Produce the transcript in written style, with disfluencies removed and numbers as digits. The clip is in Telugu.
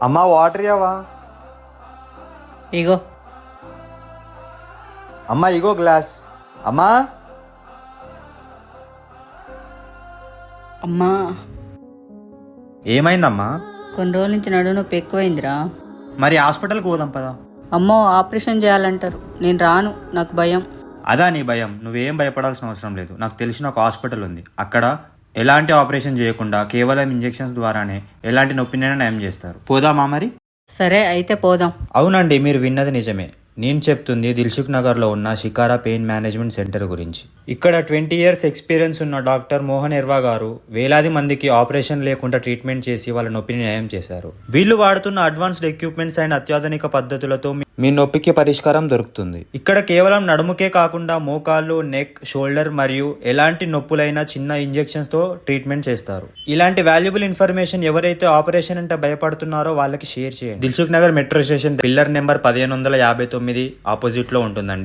అమ్మా వాటర్ ఇవ్వవా? ఇగో. అమ్మా ఇగో గ్లాస్. అమ్మా అమ్మా ఏమైందమ్మా? కొన్ని రోజుల నుంచి నడుము నొప్పి ఎక్కువైందిరా. మరి హాస్పిటల్కి పోదాం పదా. అమ్మో ఆపరేషన్ చేయాలంటారు, నేను రాను, నాకు భయం. అదా నీ భయం? నువ్వేం భయపడాల్సిన అవసరం లేదు. నాకు తెలిసిన ఒక హాస్పిటల్ ఉంది. అక్కడ ఎలాంటి ఆపరేషన్ చేయకుండా కేవలం ఇంజెక్షన్స్ ద్వారానే ఎలాంటి నొప్పినైనా నయం చేస్తారు. పోదామా మరి? సరే అయితే పోదాం. అవునండి, మీరు విన్నది నిజమే. నేను చెప్తుంది దిల్సుఖ్ నగర్లో ఉన్న షికారా పెయిన్ మేనేజ్మెంట్ సెంటర్ గురించి. ఇక్కడ 20 years ఎక్స్పీరియన్స్ ఉన్న డాక్టర్ మోహన్ ఎర్వా గారు వేలాది మందికి ఆపరేషన్ లేకుండా ట్రీట్మెంట్ చేసి వాళ్ళ నొప్పిని నయం చేశారు. వీళ్ళు వాడుతున్న అడ్వాన్స్డ్ ఎక్విప్మెంట్స్ అండ్ అత్యాధునిక పద్ధతులతో మీ నొప్పికి పరిష్కారం దొరుకుతుంది. ఇక్కడ కేవలం నడుముకే కాకుండా మోకాళ్ళు, నెక్, షోల్డర్ మరియు ఎలాంటి నొప్పులైనా చిన్న ఇంజెక్షన్స్ తో ట్రీట్మెంట్ చేస్తారు. ఇలాంటి వాల్యుబుల్ ఇన్ఫర్మేషన్ ఎవరైతే ఆపరేషన్ అంటే భయపడుతున్నారో వాళ్ళకి షేర్ చేయండి. Dilsukh Nagar metro station pillar number 1559 opposite లో ఉంటుందండి.